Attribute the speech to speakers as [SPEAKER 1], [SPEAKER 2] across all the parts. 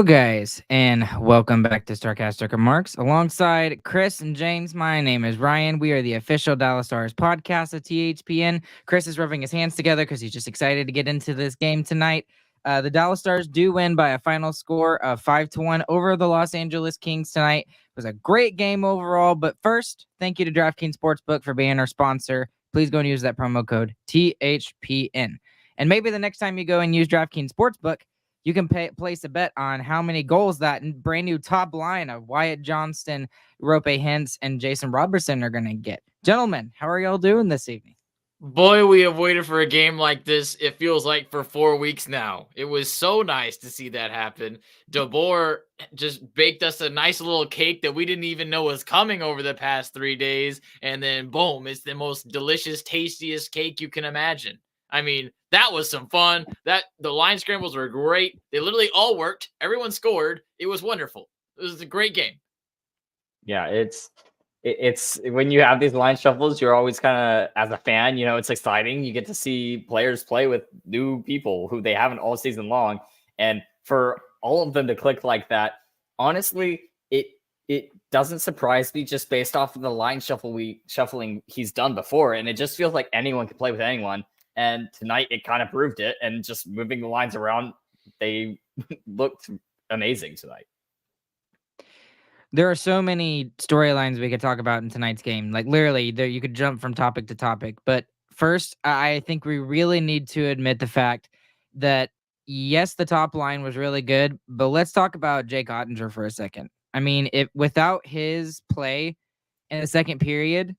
[SPEAKER 1] guys, and welcome back to Starcastic Remarks. Alongside Chris and James, my name is Ryan. We are the official Dallas Stars podcast of THPN. Chris is rubbing his hands together because he's just excited to get into this game tonight. The Dallas Stars do win by a final score of 5-1 over the Los Angeles Kings tonight. It was a great game overall, but first, thank you to DraftKings Sportsbook for being our sponsor. Please go and use that promo code THPN. And maybe the next time you go and use DraftKings Sportsbook, you can place a bet on how many goals that brand new top line of Wyatt Johnston, Rope Hintz, and Jason Robertson are going to get. Gentlemen, how are y'all doing this evening?
[SPEAKER 2] Boy, we have waited for a game like this, it feels like, for 4 weeks now. It was so nice to see that happen. DeBoer just baked us a nice little cake that we didn't even know was coming over the past 3 days, and then boom, it's the most delicious, tastiest cake you can imagine. I mean, that was some fun. The line scrambles were great. They literally all worked. Everyone scored. It was wonderful. It was a great game.
[SPEAKER 3] Yeah, it's when you have these line shuffles, you're always kind of, as a fan, it's exciting. You get to see players play with new people who they haven't all season long, and for all of them to click like that, honestly, it doesn't surprise me just based off of the line shuffling he's done before, and it just feels like anyone can play with anyone. And tonight it kind of proved it, and just moving the lines around, they looked amazing tonight.
[SPEAKER 1] There are so many storylines we could talk about in tonight's game. Like, literally, you could jump from topic to topic. But first, I think we really need to admit the fact that, yes, the top line was really good, but let's talk about Jake Ottinger for a second. I mean, without his play in the second period,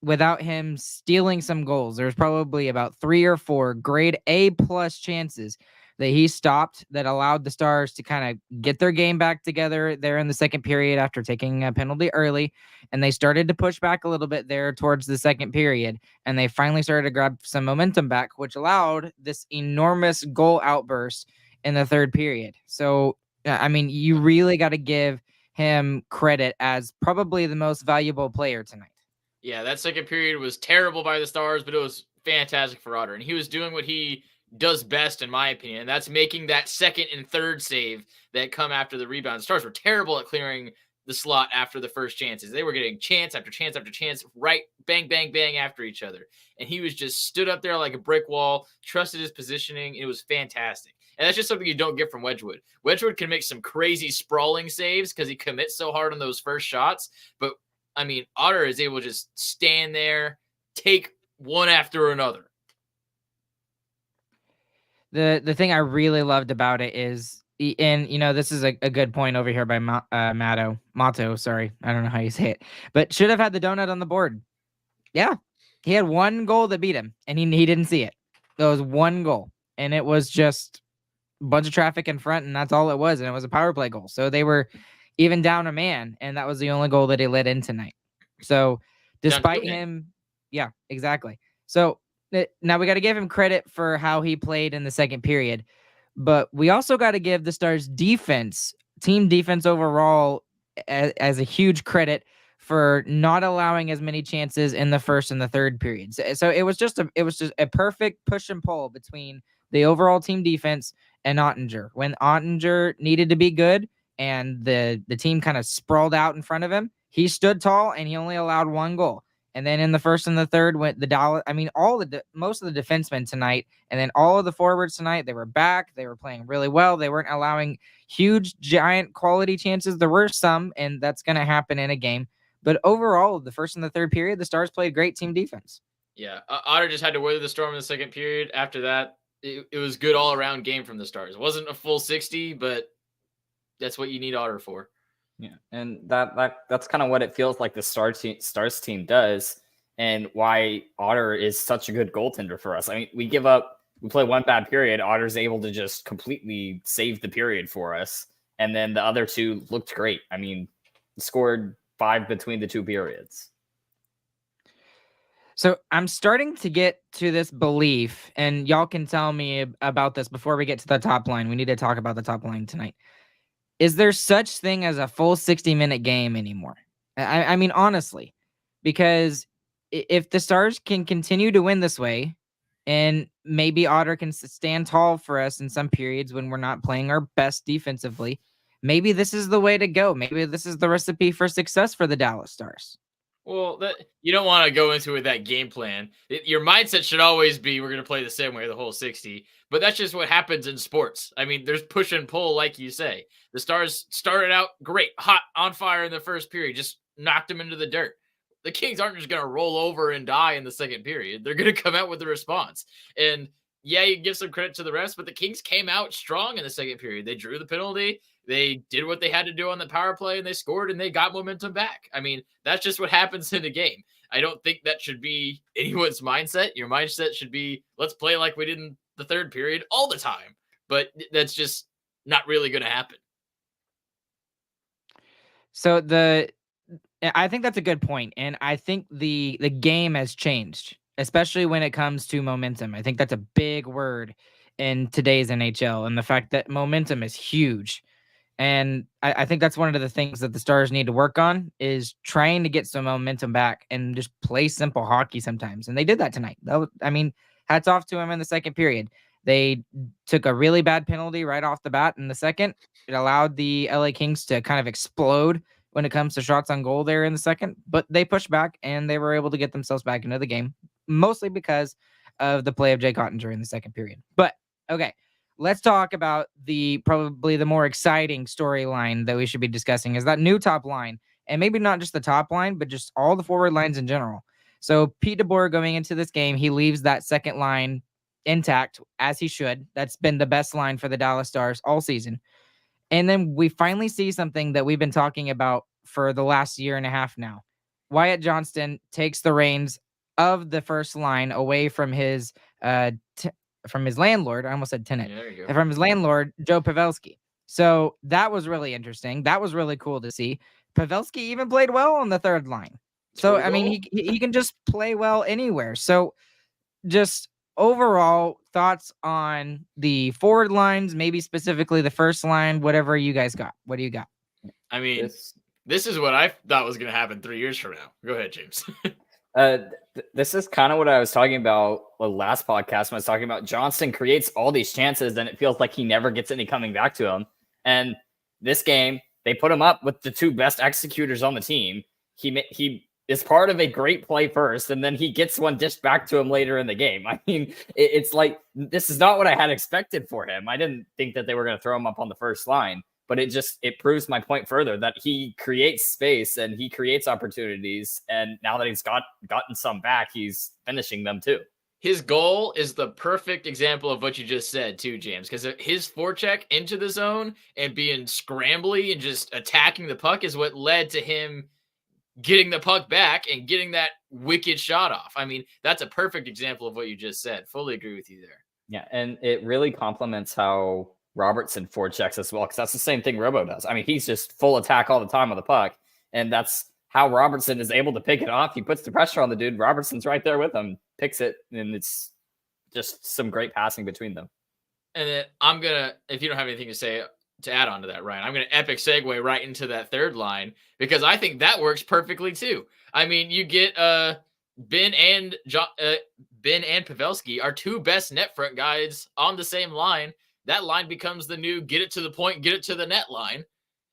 [SPEAKER 1] without him stealing some goals, there's probably about 3 or 4 grade A+ chances that he stopped that allowed the Stars to kind of get their game back together there in the second period after taking a penalty early. And they started to push back a little bit there towards the second period. And they finally started to grab some momentum back, which allowed this enormous goal outburst in the third period. So, I mean, you really got to give him credit as probably the most valuable player tonight.
[SPEAKER 2] Yeah, that second period was terrible by the Stars, but it was fantastic for Otter. And he was doing what he does best, in my opinion, and that's making that second and third save that come after the rebound. The Stars were terrible at clearing the slot after the first chances. They were getting chance after chance after chance, right, bang, bang, bang after each other. And he was just stood up there like a brick wall, trusted his positioning. It was fantastic. And that's just something you don't get from Wedgwood. Wedgwood can make some crazy sprawling saves because he commits so hard on those first shots. But, I mean, Otter is able to just stand there, take one after another.
[SPEAKER 1] The thing I really loved about it is, and this is a good point over here by Mato. Sorry, I don't know how you say it, but should have had the donut on the board. Yeah, he had one goal that beat him, and he didn't see it. There was one goal, and it was just a bunch of traffic in front, and that's all it was, and it was a power play goal. So they were even down a man, and that was the only goal that he let in tonight. So despite him, yeah, exactly. So now we got to give him credit for how he played in the second period, but we also got to give the Stars defense, team defense overall, as a huge credit for not allowing as many chances in the first and the third periods. So it was just a perfect push and pull between the overall team defense and Ottinger. When Ottinger needed to be good and the team kind of sprawled out in front of him, he stood tall and he only allowed one goal. And then in the first and the third went the Dallas. I mean, most of the defensemen tonight, and then all of the forwards tonight, they were back. They were playing really well. They weren't allowing huge, giant quality chances. There were some, and that's going to happen in a game. But overall, the first and the third period, the Stars played great team defense.
[SPEAKER 2] Yeah, Otter just had to weather the storm in the second period. After that, it was good all-around game from the Stars. It wasn't a full 60, but that's what you need Otter for.
[SPEAKER 3] Yeah, and that's kind of what it feels like the Stars team does, and why Otter is such a good goaltender for us. I mean, we play one bad period, Otter's able to just completely save the period for us, and then the other two looked great. I mean, scored 5 between the 2 periods.
[SPEAKER 1] So I'm starting to get to this belief, and y'all can tell me about this before we get to the top line. We need to talk about the top line tonight. Is there such thing as a full 60-minute game anymore? I mean, honestly, because if the Stars can continue to win this way, and maybe Otter can stand tall for us in some periods when we're not playing our best defensively, maybe this is the way to go. Maybe this is the recipe for success for the Dallas Stars.
[SPEAKER 2] Well, you don't want to go into it with that game plan. Your mindset should always be, we're going to play the same way the whole 60. But that's just what happens in sports. I mean, there's push and pull, like you say. The Stars started out great, hot, on fire in the first period, just knocked them into the dirt. The Kings aren't just going to roll over and die in the second period. They're going to come out with a response. And yeah, you give some credit to the refs, but the Kings came out strong in the second period. They drew the penalty. They did what they had to do on the power play, and they scored, and they got momentum back. I mean, that's just what happens in a game. I don't think that should be anyone's mindset. Your mindset should be, let's play like we did in the third period all the time. But that's just not really going to happen.
[SPEAKER 1] So I think that's a good point, and I think the game has changed, especially when it comes to momentum. I think that's a big word in today's NHL, and the fact that momentum is huge. And I think that's one of the things that the Stars need to work on is trying to get some momentum back and just play simple hockey sometimes. And they did that tonight. Hats off to them in the second period. They took a really bad penalty right off the bat in the second. It allowed the LA Kings to kind of explode when it comes to shots on goal there in the second, but they pushed back and they were able to get themselves back into the game, mostly because of the play of Jay Cotton during the second period. But okay. Let's talk about probably the more exciting storyline that we should be discussing is that new top line. And maybe not just the top line, but just all the forward lines in general. So Pete DeBoer going into this game, he leaves that second line intact, as he should. That's been the best line for the Dallas Stars all season. And then we finally see something that we've been talking about for the last year and a half now. Wyatt Johnston takes the reins of the first line away from his from his landlord. I almost said tenant.
[SPEAKER 2] Yeah, there you go.
[SPEAKER 1] From his landlord, Joe Pavelski. So that was really interesting. That was really cool to see. Pavelski even played well on the third line. So, I mean, he can just play well anywhere. So just overall thoughts on the forward lines, maybe specifically the first line, whatever you guys got. What do you got?
[SPEAKER 2] I mean, this is what I thought was going to happen 3 years from now. Go ahead, James.
[SPEAKER 3] This is kind of what I was talking about the last podcast when I was talking about Johnston creates all these chances and it feels like he never gets any coming back to him. And this game, they put him up with the two best executors on the team. He is part of a great play first, and then he gets one dished back to him later in the game. I mean, it's like, this is not what I had expected for him. I didn't think that they were going to throw him up on the first line. But it proves my point further that he creates space and he creates opportunities. And now that he's gotten some back, he's finishing them too.
[SPEAKER 2] His goal is the perfect example of what you just said too, James, because his forecheck into the zone and being scrambly and just attacking the puck is what led to him getting the puck back and getting that wicked shot off. I mean, that's a perfect example of what you just said. Fully agree with you there.
[SPEAKER 3] Yeah, and it really complements how Robertson forechecks as well, because that's the same thing Robo does. I mean, he's just full attack all the time on the puck, and that's how Robertson is able to pick it off. He puts the pressure on the dude. Robertson's right there with him, picks it, and it's just some great passing between them.
[SPEAKER 2] And then I'm going to, if you don't have anything to say to add on to that, Ryan, I'm going to epic segue right into that third line, because I think that works perfectly too. I mean, you get Ben and Pavelski, our two best net front guys, on the same line. That line becomes the new get it to the point, get it to the net line,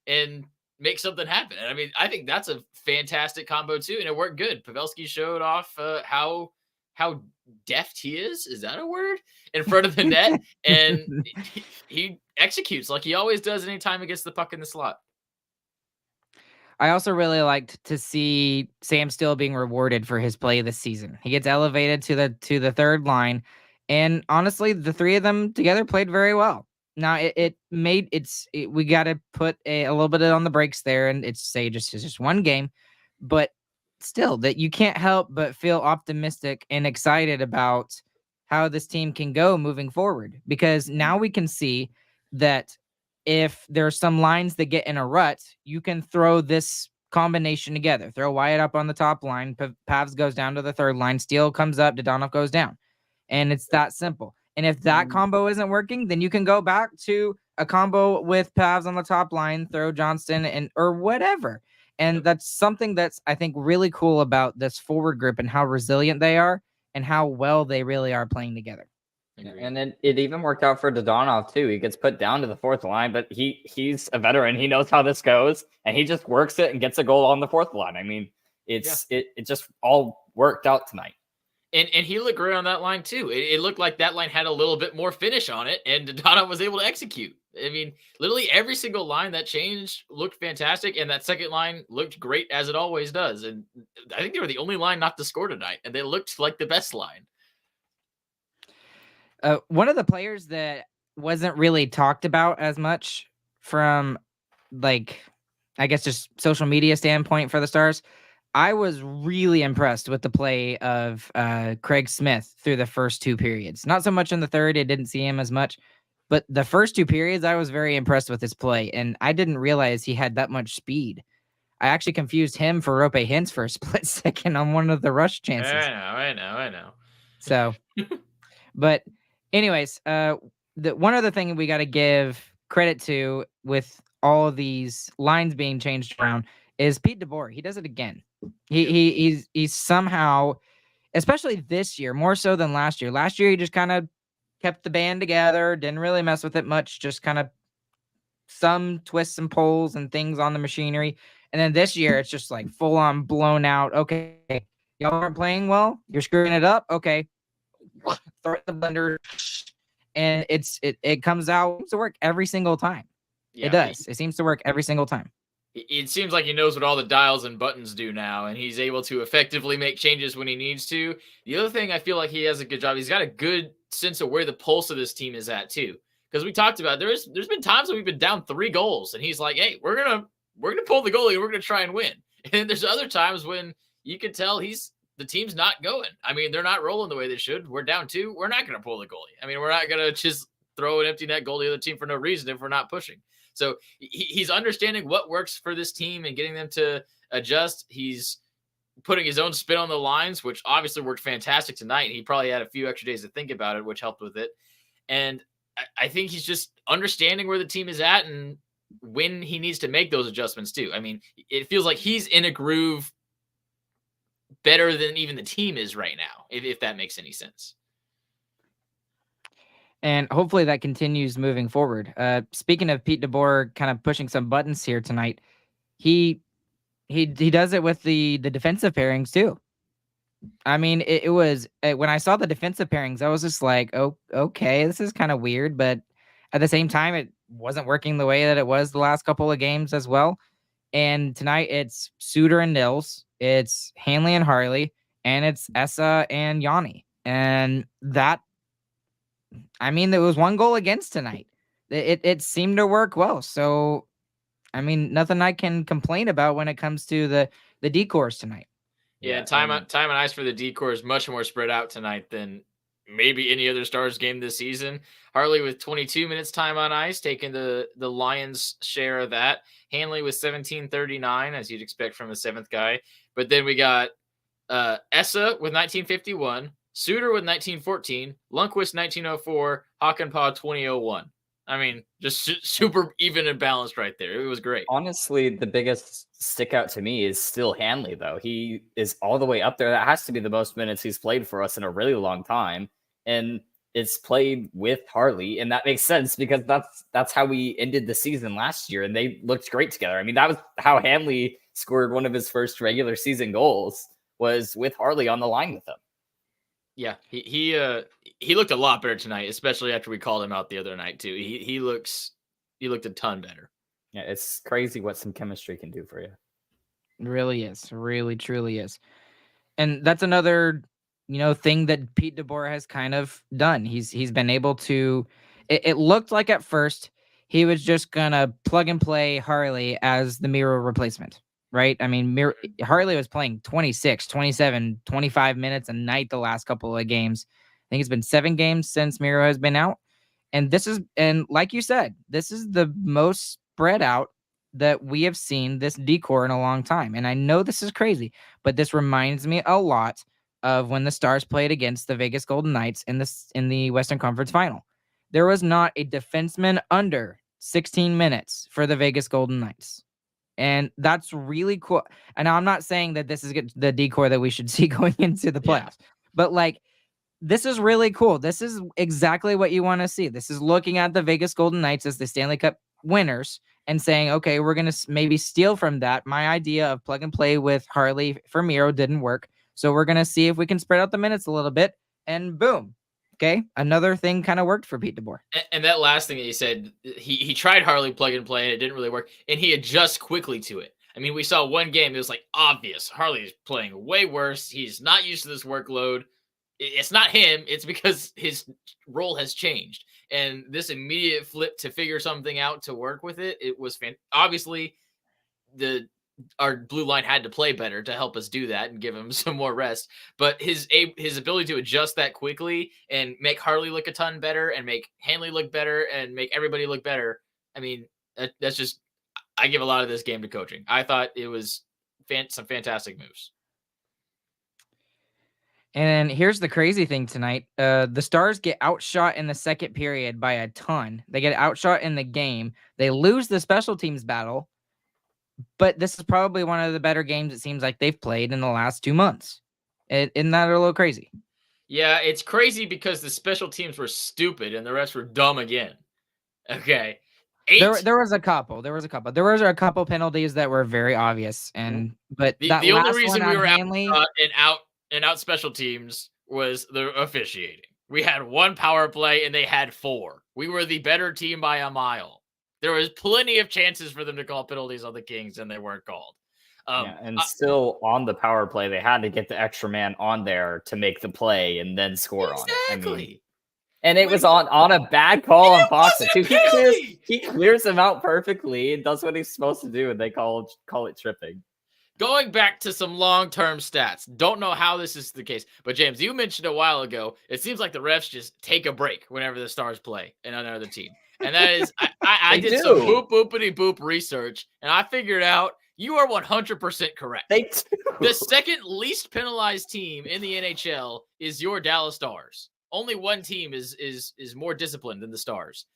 [SPEAKER 2] and make something happen. And I mean, I think that's a fantastic combo too, and it worked good. Pavelski showed off how deft he is. Is that a word? In front of the net, and he executes like he always does anytime he gets the puck in the slot.
[SPEAKER 1] I also really liked to see Sam Steele being rewarded for his play this season. He gets elevated to the third line. And honestly, the three of them together played very well. Now we got to put a little bit on the brakes there, and it's just one game, but still, that you can't help but feel optimistic and excited about how this team can go moving forward, because now we can see that if there's some lines that get in a rut, you can throw this combination together. Throw Wyatt up on the top line, Pavs goes down to the third line, Steele comes up, Dodonov goes down. And it's that simple. And if that combo isn't working, then you can go back to a combo with Pavs on the top line, throw Johnston or whatever. And that's something that's, I think, really cool about this forward group and how resilient they are and how well they really are playing together.
[SPEAKER 2] Agreed.
[SPEAKER 3] And it even worked out for Dodonov too. He gets put down to the fourth line, but he's a veteran. He knows how this goes, and he just works it and gets a goal on the fourth line. I mean, it just all worked out tonight.
[SPEAKER 2] And he looked great on that line too. It looked like that line had a little bit more finish on it, and Dodonov was able to execute. I mean, literally every single line that changed looked fantastic, and that second line looked great as it always does. And I think they were the only line not to score tonight, and they looked like the best line.
[SPEAKER 1] One of the players that wasn't really talked about as much from, like, I guess just social media standpoint for the Stars, I was really impressed with the play of Craig Smith through the first two periods. Not so much in the third, it didn't see him as much, but the first two periods, I was very impressed with his play, and I didn't realize he had that much speed. I actually confused him for Rope Hintz for a split second on one of the rush chances.
[SPEAKER 2] I know.
[SPEAKER 1] So, but anyways, the one other thing we got to give credit to with all of these lines being changed around is Pete DeBoer. He does it again. He's somehow, especially this year, more so than last year. Last year, he just kind of kept the band together, didn't really mess with it much, just kind of some twists and pulls and things on the machinery. And then this year, it's just like full on blown out. Okay, y'all aren't playing well. You're screwing it up. Okay, throw it in the blender, and it comes out to work every single time.
[SPEAKER 2] Yeah,
[SPEAKER 1] it does. It seems to work every single time.
[SPEAKER 2] It seems like he knows what all the dials and buttons do now, and he's able to effectively make changes when he needs to. The other thing I feel like he has a good job, he's got a good sense of where the pulse of this team is at too. Because we talked about there's been times when we've been down 3 goals, and he's like, "Hey, we're gonna pull the goalie, and we're gonna try and win." And then there's other times when you can tell the team's not going. I mean, they're not rolling the way they should. We're down 2. We're not gonna pull the goalie. I mean, we're not gonna just throw an empty net goal to the other team for no reason if we're not pushing. So he's understanding what works for this team and getting them to adjust. He's putting his own spin on the lines, which obviously worked fantastic tonight. He probably had a few extra days to think about it, which helped with it. And I think he's just understanding where the team is at and when he needs to make those adjustments too. I mean, it feels like he's in a groove better than even the team is right now, if that makes any sense.
[SPEAKER 1] And hopefully that continues moving forward. Speaking of Pete DeBoer kind of pushing some buttons here tonight, he does it with the defensive pairings too. I mean, it was when I saw the defensive pairings, I was just like, oh, okay, this is kind of weird. But at the same time, it wasn't working the way that it was the last couple of games as well. And tonight it's Suter and Nils, it's Hanley and Harley, and it's Essa and Yanni. And that, I mean, there was 1 goal against tonight. It seemed to work well. So, I mean, nothing I can complain about when it comes to the decors tonight.
[SPEAKER 2] Yeah, time on ice for the decor is much more spread out tonight than maybe any other Stars game this season. Harley with 22 minutes time on ice, taking the Lions' share of that. Hanley with 17:39, as you'd expect from a 7th guy. But then we got Essa with 19:51, Suter with 19:14, Lundqvist 19:04, Hakanpää 20:01. I mean, just super even and balanced right there. It was great.
[SPEAKER 3] Honestly, the biggest stick out to me is still Hanley, though. He is all the way up there. That has to be the most minutes he's played for us in a really long time. And it's played with Harley. And that makes sense because that's how we ended the season last year. And they looked great together. I mean, that was how Hanley scored one of his first regular season goals, was with Harley on the line with him.
[SPEAKER 2] Yeah, he looked a lot better tonight, especially after we called him out the other night too. He looked a ton better.
[SPEAKER 3] Yeah, it's crazy what some chemistry can do for you.
[SPEAKER 1] It really is, really truly is. And that's another, thing that Pete DeBoer has kind of done. He's been able to. It looked like at first he was just gonna plug and play Harley as the Miro replacement. Right? I mean, Harley was playing 26, 27, 25 minutes a night the last couple of games. I think it's been 7 games since Miro has been out. And like you said, this is the most spread out that we have seen this decor in a long time. And I know this is crazy, but this reminds me a lot of when the Stars played against the Vegas Golden Knights in the Western Conference Final. There was not a defenseman under 16 minutes for the Vegas Golden Knights. And that's really cool. And I'm not saying that this is the decor that we should see going into the playoffs, but like this is really cool. This is exactly what you want to see. This is looking at the Vegas Golden Knights as the Stanley Cup winners and saying, okay, we're going to maybe steal from that. My idea of plug and play with Harley for Miro didn't work. So we're going to see if we can spread out the minutes a little bit, and boom. Okay. Another thing kind of worked for Pete DeBoer.
[SPEAKER 2] And that last thing that you said, he tried Harley plug and play and it didn't really work. And he adjusts quickly to it. I mean, we saw one game, it was like obvious. Harley's playing way worse. He's not used to this workload. It's not him. It's because his role has changed. And this immediate flip to figure something out to work with it, it was obviously our blue line had to play better to help us do that and give him some more rest. But his ability to adjust that quickly and make Harley look a ton better and make Hanley look better and make everybody look better. I mean, that's just, I give a lot of this game to coaching. I thought it was some fantastic moves.
[SPEAKER 1] And here's the crazy thing tonight. The Stars get outshot in the second period by a ton. They get outshot in the game. They lose the special teams battle. But this is probably one of the better games it seems like they've played in the last 2 months. Isn't that a little crazy?
[SPEAKER 2] Yeah, it's crazy because the special teams were stupid and the rest were dumb again. Okay.
[SPEAKER 1] There was a couple. There was a couple penalties that were very obvious. But
[SPEAKER 2] the only reason we were Hanley, out special teams was the officiating. We had one power play and they had 4. We were the better team by a mile. There was plenty of chances for them to call penalties on the Kings, and they weren't called.
[SPEAKER 3] Still on the power play, they had to get the extra man on there to make the play and then score on it.
[SPEAKER 2] Exactly.
[SPEAKER 3] And it was on a bad call on Fox too. He clears him out perfectly and does what he's supposed to do, and they call it tripping.
[SPEAKER 2] Going back to some long-term stats, don't know how this is the case, but James, you mentioned a while ago, it seems like the refs just take a break whenever the Stars play in another team. And that is, I did some boopity-boop research, and I figured out you are 100% correct.
[SPEAKER 3] They do.
[SPEAKER 2] The second least penalized team in the NHL is your Dallas Stars. Only one team is more disciplined than the Stars.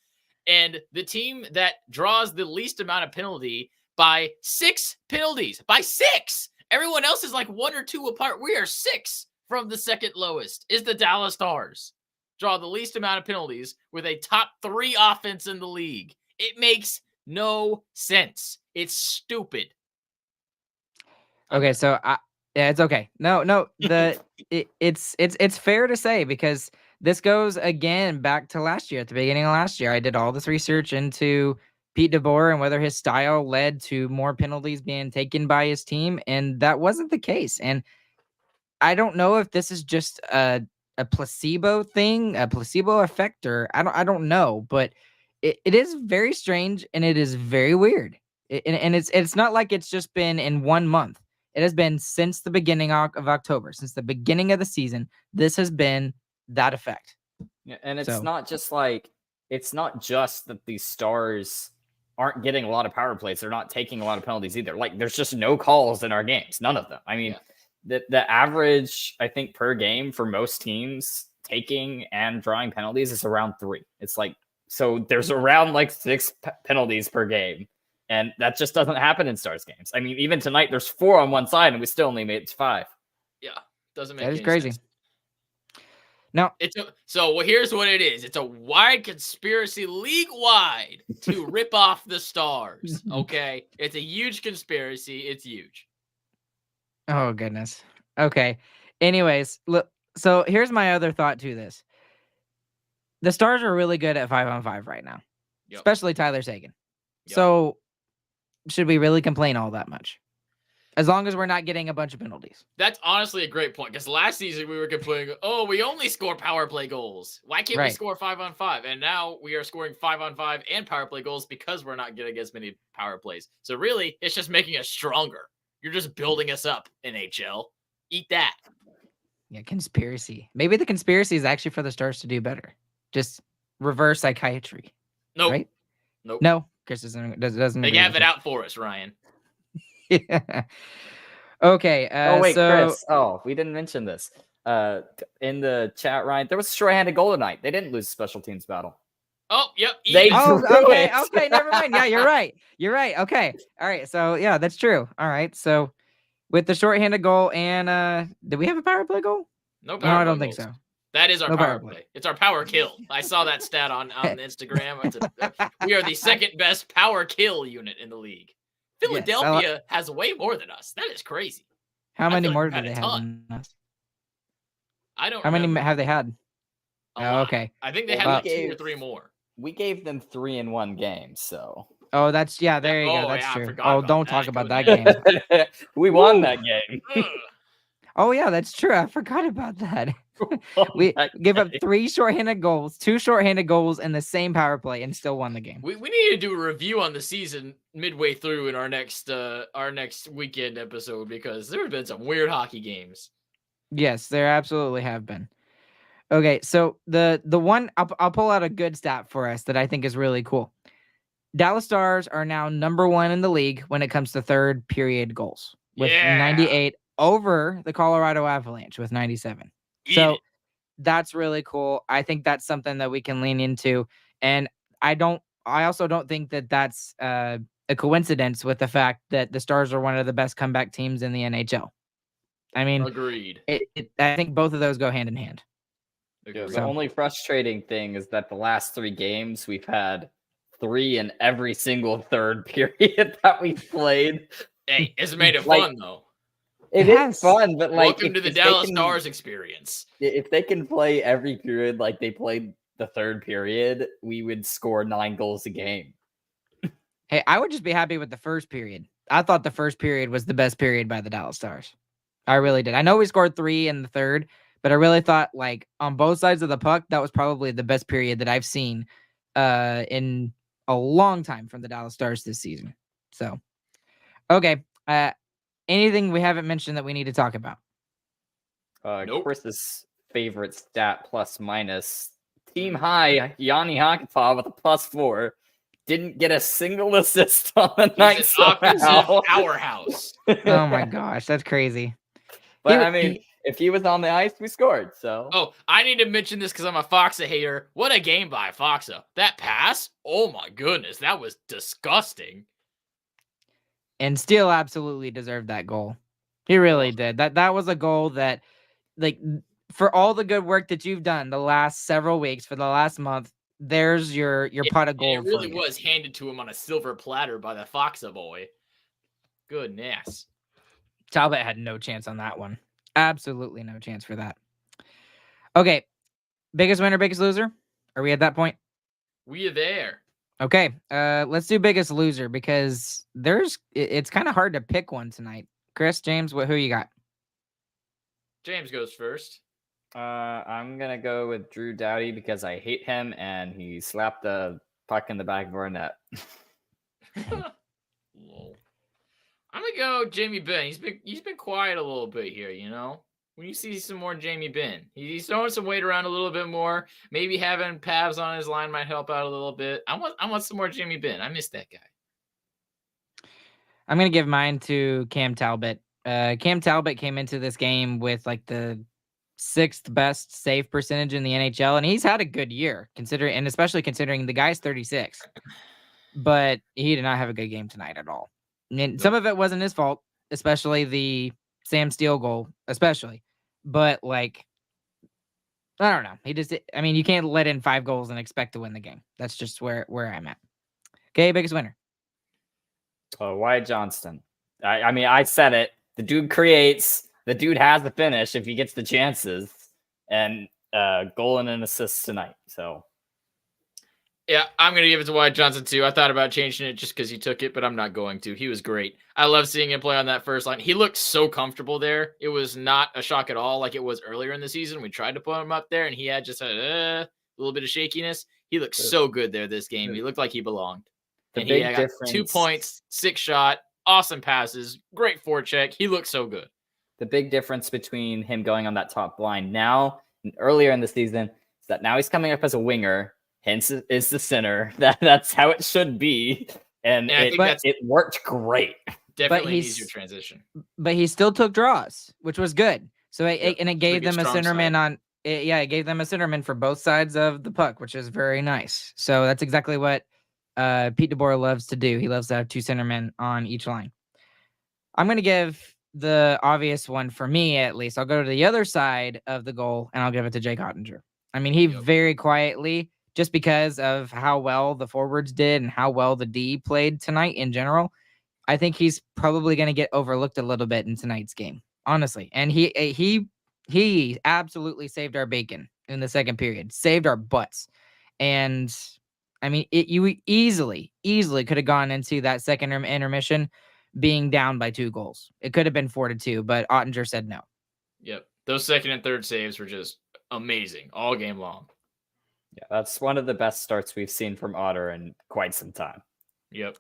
[SPEAKER 2] And the team that draws the least amount of penalty by 6 penalties. By 6! Everyone else is like 1 or 2 apart. We are 6 from the second lowest is the Dallas Stars. Draw the least amount of penalties with a top 3 offense in the league. It makes no sense. It's stupid.
[SPEAKER 1] Okay, so yeah, it's okay. No, it's fair to say because this goes again back to last year. At the beginning of last year, I did all this research into Pete DeBoer and whether his style led to more penalties being taken by his team, and that wasn't the case. And I don't know if this is just a placebo thing, a placebo effect, or I don't know, but it is very strange and it is very weird. And it's not like it's just been in 1 month. It has been since the beginning of October, since the beginning of the season. This has been that effect.
[SPEAKER 3] Yeah, and it's not just that these Stars aren't getting a lot of power plays. They're not taking a lot of penalties either. Like, there's just no calls in our games. None of them. I mean, the average, I think, per game for most teams taking and drawing penalties is around 3. It's like, so there's around like 6 penalties per game. And that just doesn't happen in Stars games. I mean, even tonight, there's 4 on one side, and we still only made it to 5.
[SPEAKER 2] Yeah, doesn't make
[SPEAKER 1] that is
[SPEAKER 2] any
[SPEAKER 1] crazy.
[SPEAKER 2] sense.
[SPEAKER 1] No,
[SPEAKER 2] here's what it is. It's a wide conspiracy, league-wide, to rip off the Stars. Okay, it's a huge conspiracy. It's huge.
[SPEAKER 1] Oh goodness. Okay. Anyways, look. So here's my other thought to this. The Stars are really good at 5-on-5 right now, especially Tyler Seguin. Yep. So should we really complain all that much? As long as we're not getting a bunch of penalties.
[SPEAKER 2] That's honestly a great point, because last season we were complaining, we only score power play goals. Why can't we score 5-on-5? And now we are scoring 5-on-5 and power play goals because we're not getting as many power plays. So really, it's just making us stronger. You're just building us up, NHL. Eat that.
[SPEAKER 1] Yeah, conspiracy. Maybe the conspiracy is actually for the Stars to do better. Just reverse psychiatry.
[SPEAKER 2] Nope.
[SPEAKER 1] Right?
[SPEAKER 2] Nope.
[SPEAKER 1] No, Chris doesn't.
[SPEAKER 2] They have it out for us, Ryan.
[SPEAKER 1] Yeah. Okay.
[SPEAKER 3] Wait, Chris. Oh, we didn't mention this. In the chat, Ryan, there was a short-handed goal tonight. They didn't lose the special teams battle.
[SPEAKER 2] Oh, yep.
[SPEAKER 1] Okay, never mind. Yeah, you're right. Okay. All right. So yeah, that's true. All right. So with the short-handed goal and did we have a power play goal?
[SPEAKER 2] No, I
[SPEAKER 1] don't think so.
[SPEAKER 2] That is our
[SPEAKER 1] No
[SPEAKER 2] power
[SPEAKER 1] power play.
[SPEAKER 2] play. It's our power kill. I saw that stat on Instagram. We are the second best power kill unit in the league.
[SPEAKER 1] Yes,
[SPEAKER 2] Philadelphia has way more than us. That is crazy.
[SPEAKER 1] How
[SPEAKER 2] I
[SPEAKER 1] many
[SPEAKER 2] feel like
[SPEAKER 1] more
[SPEAKER 2] we've
[SPEAKER 1] do
[SPEAKER 2] had a
[SPEAKER 1] they have
[SPEAKER 2] ton.
[SPEAKER 1] than us?
[SPEAKER 2] I don't
[SPEAKER 1] How many
[SPEAKER 2] remember.
[SPEAKER 1] have they had?
[SPEAKER 2] A
[SPEAKER 1] Oh,
[SPEAKER 2] lot.
[SPEAKER 1] okay.
[SPEAKER 2] I think they
[SPEAKER 3] Well,
[SPEAKER 2] had
[SPEAKER 3] we
[SPEAKER 2] like 2 or
[SPEAKER 3] gave-
[SPEAKER 2] 3 more.
[SPEAKER 3] We gave them 3 in one game, so
[SPEAKER 1] Oh, that's yeah. There you go.
[SPEAKER 2] Oh,
[SPEAKER 1] That's
[SPEAKER 2] yeah, I
[SPEAKER 1] true.
[SPEAKER 2] forgot
[SPEAKER 1] Oh,
[SPEAKER 2] about
[SPEAKER 1] don't
[SPEAKER 2] that.
[SPEAKER 1] talk about that
[SPEAKER 2] Goodness.
[SPEAKER 1] game.
[SPEAKER 3] we won
[SPEAKER 1] Woo.
[SPEAKER 3] that game.
[SPEAKER 2] Ugh.
[SPEAKER 1] Oh yeah, that's true. I forgot about that.
[SPEAKER 3] Won
[SPEAKER 1] We
[SPEAKER 3] that
[SPEAKER 1] give up
[SPEAKER 3] game.
[SPEAKER 1] 3 shorthanded goals, 2 shorthanded goals in the same power play, and still won the game.
[SPEAKER 2] We need to do a review on the season midway through in our next weekend episode because there have been some weird hockey games.
[SPEAKER 1] Yes, there absolutely have been. Okay, so the one I'll pull out a good stat for us that I think is really cool. Dallas Stars are now number 1 in the league when it comes to third period goals with
[SPEAKER 2] Yeah.
[SPEAKER 1] 98 over the Colorado Avalanche with 97.
[SPEAKER 2] Eat
[SPEAKER 1] So
[SPEAKER 2] it.
[SPEAKER 1] that's really cool. I think that's something that we can lean into, and I also don't think that that's a coincidence with the fact that the Stars are one of the best comeback teams in the NHL. I mean,
[SPEAKER 2] Agreed.
[SPEAKER 1] I think both of those go hand in hand.
[SPEAKER 3] Yeah,
[SPEAKER 2] Agreed.
[SPEAKER 3] the only frustrating thing is that the last 3 games we've had 3 in every single third period that we've played.
[SPEAKER 2] Hey, it's made it
[SPEAKER 3] Like,
[SPEAKER 2] fun though.
[SPEAKER 3] It
[SPEAKER 1] Yes.
[SPEAKER 3] is fun, but like,
[SPEAKER 2] Welcome to the
[SPEAKER 3] if they
[SPEAKER 2] Dallas
[SPEAKER 3] can-
[SPEAKER 2] Stars experience.
[SPEAKER 3] If they can play every period like they played the third period, we would score 9 goals a game.
[SPEAKER 1] Hey, I would just be happy with the first period. I thought the first period was the best period by the Dallas Stars. I really did. I know we scored 3 in the third, but I really thought, like, on both sides of the puck, that was probably the best period that I've seen in a long time from the Dallas Stars this season. So, okay. Anything we haven't mentioned that we need to talk about?
[SPEAKER 2] Nope.
[SPEAKER 3] Chris's favorite stat plus minus. Team high, Yanni Hakapaa with a +4. Didn't get a single assist on the night.
[SPEAKER 2] He's an offensive
[SPEAKER 3] somehow.
[SPEAKER 2] powerhouse.
[SPEAKER 1] Oh my gosh, that's crazy.
[SPEAKER 3] But
[SPEAKER 1] He-
[SPEAKER 3] I mean, if he was on the ice, we scored. So
[SPEAKER 2] Oh, I need to mention this because I'm a Foxa hater. What a game by Foxa. That pass? Oh my goodness, that was disgusting.
[SPEAKER 1] And Steele absolutely deserved that goal. He really did. That was a goal that, like, for all the good work that you've done the last several weeks, for the last month, there's your pot of gold.
[SPEAKER 2] It really
[SPEAKER 1] for you.
[SPEAKER 2] was handed to him on a silver platter by the Foxa boy. Goodness.
[SPEAKER 1] Talbot had no chance on that one. Absolutely no chance for that. Okay. Biggest winner, biggest loser? Are we at that point?
[SPEAKER 2] We are there.
[SPEAKER 1] Okay. Let's do biggest loser because it's kind of hard to pick one tonight. Chris, James, who you got?
[SPEAKER 2] James goes first.
[SPEAKER 3] I'm gonna go with Drew Doughty because I hate him and he slapped the puck in the back of our net.
[SPEAKER 2] Lol. I'm gonna go Jamie Benn. He's been quiet a little bit here, you know. When you see some more Jamie Benn, he's throwing some weight around a little bit more. Maybe having Pavs on his line might help out a little bit. I want some more Jamie Benn. I miss that guy.
[SPEAKER 1] I'm gonna give mine to Cam Talbot. Cam Talbot came into this game with like the 6th best save percentage in the NHL, and he's had a good year and especially considering the guy's 36. But he did not have a good game tonight at all. And some of it wasn't his fault, especially the Sam Steele goal, especially. But like, I don't know. You can't let in 5 goals and expect to win the game. That's just where I'm at. Okay, biggest winner.
[SPEAKER 3] Wyatt Johnston. I mean, I said it. The dude creates. The dude has the finish if he gets the chances, and goal and an assist tonight. So,
[SPEAKER 2] yeah, I'm gonna give it to Wyatt Johnson too. I thought about changing it just because he took it, but I'm not going to. He was great. I love seeing him play on that first line. He looked so comfortable there. It was not a shock at all, like it was earlier in the season. We tried to put him up there, and he had just a little bit of shakiness. He looked so good there this game. He looked like he belonged.
[SPEAKER 3] The
[SPEAKER 2] And
[SPEAKER 3] big
[SPEAKER 2] he got
[SPEAKER 3] difference.
[SPEAKER 2] 2 points, 6 shot, awesome passes, great forecheck. He looked so good.
[SPEAKER 3] The big difference between him going on that top line now and earlier in the season is that now he's coming up as a winger, hence is the center. That's how it should be. And
[SPEAKER 2] I think
[SPEAKER 3] it worked great.
[SPEAKER 2] Definitely an
[SPEAKER 1] he's-
[SPEAKER 2] easier transition.
[SPEAKER 1] But he still took draws, which was good. So it gave
[SPEAKER 2] Pretty
[SPEAKER 1] them a
[SPEAKER 2] strong
[SPEAKER 1] centerman
[SPEAKER 2] side.
[SPEAKER 1] it gave them a centerman for both sides of the puck, which is very nice. So that's exactly what Pete DeBoer loves to do. He loves to have 2 centermen on each line. I'm going to give the obvious one for me, at least. I'll go to the other side of the goal, and I'll give it to Jake Ottinger. I mean, he very quietly, just because of how well the forwards did and how well the D played tonight in general, I think he's probably going to get overlooked a little bit in tonight's game, honestly. And he absolutely saved our bacon in the second period, saved our butts. And I mean, you easily could have gone into that second intermission being down by 2 goals. It could have been 4-2, but Ottinger said no.
[SPEAKER 2] Yep. Those second and third saves were just amazing all game long.
[SPEAKER 3] Yeah, that's one of the best starts we've seen from Otter in quite some time.
[SPEAKER 2] Yep.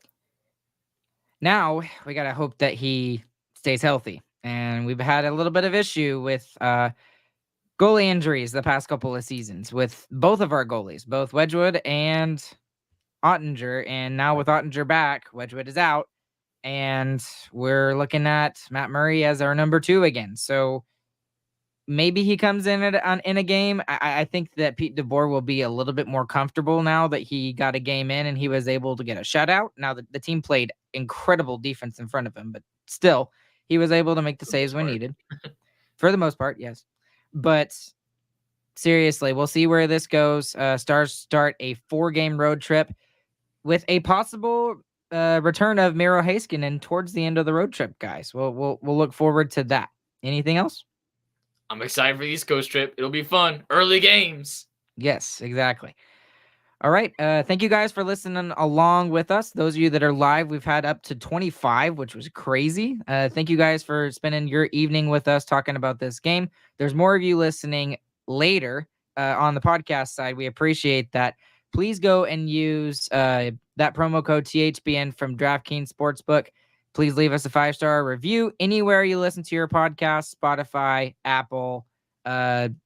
[SPEAKER 1] Now we got to hope that he stays healthy. And we've had a little bit of issue with goalie injuries the past couple of seasons with both of our goalies, both Wedgwood and Ottinger. And now with Ottinger back, Wedgwood is out. And we're looking at Matt Murray as our number 2 again. So maybe he comes in in a game. I think that Pete DeBoer will be a little bit more comfortable now that he got a game in and he was able to get a shutout. Now the team played incredible defense in front of him, but still he was able to make the saves when needed. For the most part, yes. But seriously, we'll see where this goes. Stars start a 4-game road trip with a possible return of Miro Heiskanen towards the end of the road trip, guys. We'll look forward to that. Anything else?
[SPEAKER 2] I'm excited for the East Coast trip. It'll be fun. Early games.
[SPEAKER 1] Yes, exactly. All right. Thank you guys for listening along with us. Those of you that are live, we've had up to 25, which was crazy. Thank you guys for spending your evening with us talking about this game. There's more of you listening later on the podcast side. We appreciate that. Please go and use that promo code THBN from DraftKings Sportsbook. Please leave us a 5-star review anywhere you listen to your podcast, Spotify, Apple,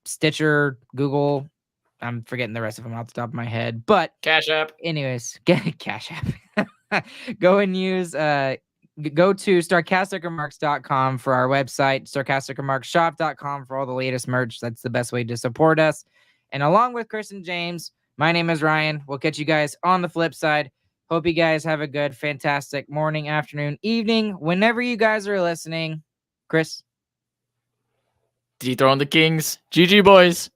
[SPEAKER 1] Stitcher, Google. I'm forgetting the rest of them off the top of my head, but
[SPEAKER 2] Cash App.
[SPEAKER 1] Anyways, get Cash App. Go and use, go to sarcasticremarks.com for our website, sarcasticremarksshop.com for all the latest merch. That's the best way to support us. And along with Chris and James, my name is Ryan. We'll catch you guys on the flip side. Hope you guys have a good, fantastic morning, afternoon, evening, whenever you guys are listening. Chris?
[SPEAKER 2] Dethrone the Kings. GG, boys.